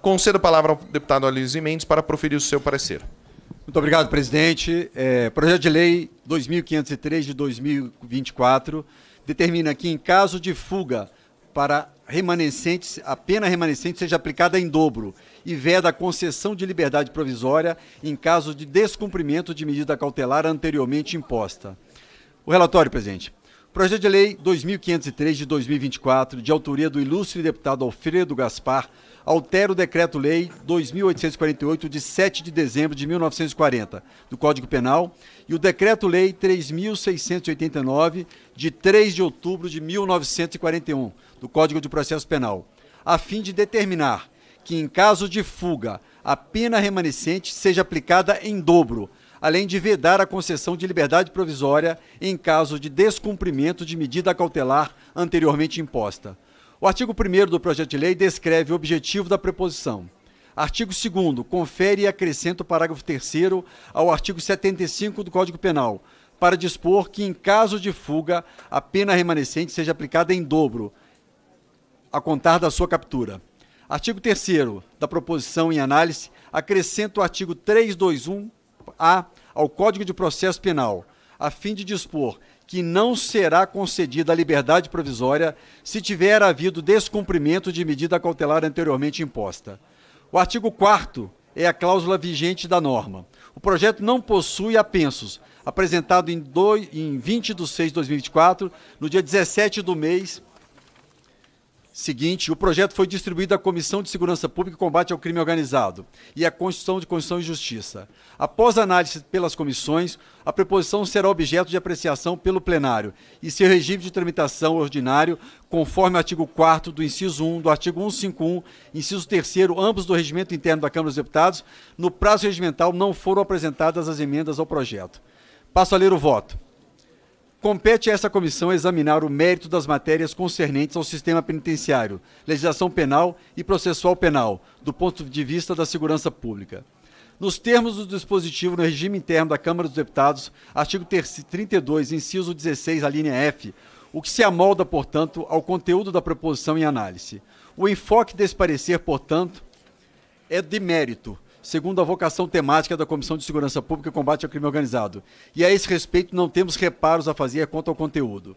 Concedo a palavra ao deputado Aloysio Mendes para proferir o seu parecer. Muito obrigado, presidente. Projeto de lei 2503 de 2024 determina que, em caso de fuga para remanescentes, a pena remanescente seja aplicada em dobro e veda a concessão de liberdade provisória em caso de descumprimento de medida cautelar anteriormente imposta. O relatório, presidente. Projeto de lei 2503 de 2024, de autoria do ilustre deputado Alfredo Gaspar, altera o Decreto-Lei 2.848, de 7 de dezembro de 1940, do Código Penal, e o Decreto-Lei 3.689, de 3 de outubro de 1941, do Código de Processo Penal, a fim de determinar que, em caso de fuga, a pena remanescente seja aplicada em dobro, além de vedar a concessão de liberdade provisória em caso de descumprimento de medida cautelar anteriormente imposta. O artigo 1º do projeto de lei descreve o objetivo da preposição. Artigo 2º, confere e acrescenta o parágrafo 3º ao artigo 75 do Código Penal, para dispor que, em caso de fuga, a pena remanescente seja aplicada em dobro, a contar da sua captura. Artigo 3º da proposição em análise, acrescenta o artigo 321-A ao Código de Processo Penal, a fim de dispor que não será concedida a liberdade provisória se tiver havido descumprimento de medida cautelar anteriormente imposta. O artigo 4º é a cláusula vigente da norma. O projeto não possui apensos, apresentado em 20 de 6 de 2024, no dia 17 do mês seguinte, o projeto foi distribuído à Comissão de Segurança Pública e Combate ao Crime Organizado e à Constituição e Justiça. Após análise pelas comissões, a preposição será objeto de apreciação pelo plenário e seu regime de tramitação ordinário, conforme o artigo 4º do inciso 1 do artigo 151, inciso 3º, ambos do Regimento Interno da Câmara dos Deputados. No prazo regimental não foram apresentadas as emendas ao projeto. Passo a ler o voto. Compete a essa comissão examinar o mérito das matérias concernentes ao sistema penitenciário, legislação penal e processual penal, do ponto de vista da segurança pública. Nos termos do dispositivo no regime interno da Câmara dos Deputados, artigo 32, inciso 16, a linha F, o que se amolda, portanto, ao conteúdo da proposição em análise. O enfoque desse parecer, portanto, é de mérito, segundo a vocação temática da Comissão de Segurança Pública e Combate ao Crime Organizado, e a esse respeito não temos reparos a fazer quanto ao conteúdo.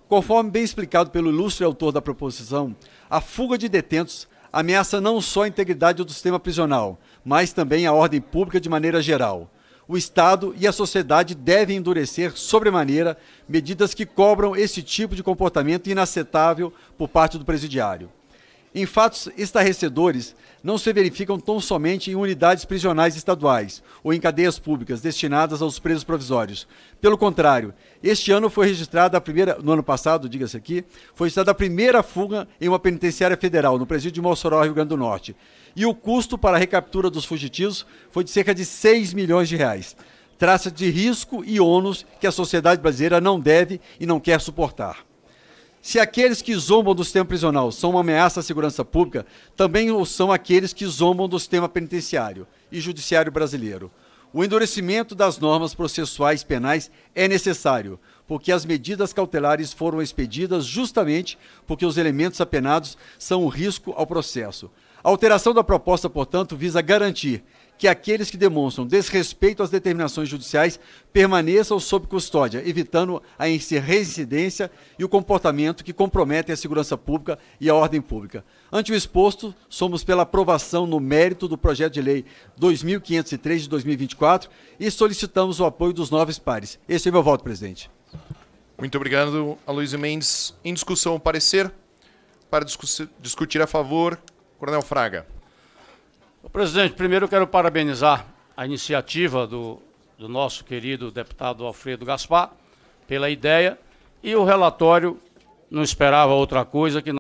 Conforme bem explicado pelo ilustre autor da proposição, a fuga de detentos ameaça não só a integridade do sistema prisional, mas também a ordem pública de maneira geral. O Estado e a sociedade devem endurecer sobremaneira medidas que cobram esse tipo de comportamento inaceitável por parte do presidiário. Em fatos estarrecedores, não se verificam tão somente em unidades prisionais estaduais ou em cadeias públicas destinadas aos presos provisórios. Pelo contrário, este ano foi registrada no ano passado, diga-se aqui, foi registrada a primeira fuga em uma penitenciária federal, no presídio de Mossoró, Rio Grande do Norte. E o custo para a recaptura dos fugitivos foi de cerca de 6 milhões de reais. Trata-se de risco e ônus que a sociedade brasileira não deve e não quer suportar. Se aqueles que zombam do sistema prisional são uma ameaça à segurança pública, também o são aqueles que zombam do sistema penitenciário e judiciário brasileiro. O endurecimento das normas processuais penais é necessário, porque as medidas cautelares foram expedidas justamente porque os elementos apenados são um risco ao processo. A alteração da proposta, portanto, visa garantir que aqueles que demonstram desrespeito às determinações judiciais permaneçam sob custódia, evitando a reincidência e o comportamento que comprometem a segurança pública e a ordem pública. Ante o exposto, somos pela aprovação no mérito do projeto de lei 2503 de 2024 e solicitamos o apoio dos nobres pares. Esse é o meu voto, presidente. Muito obrigado, Aloysio Mendes. Em discussão, o parecer. Para discutir a favor, Coronel Fraga. Presidente, primeiro eu quero parabenizar a iniciativa do nosso querido deputado Alfredo Gaspar pela ideia, e o relatório não esperava outra coisa que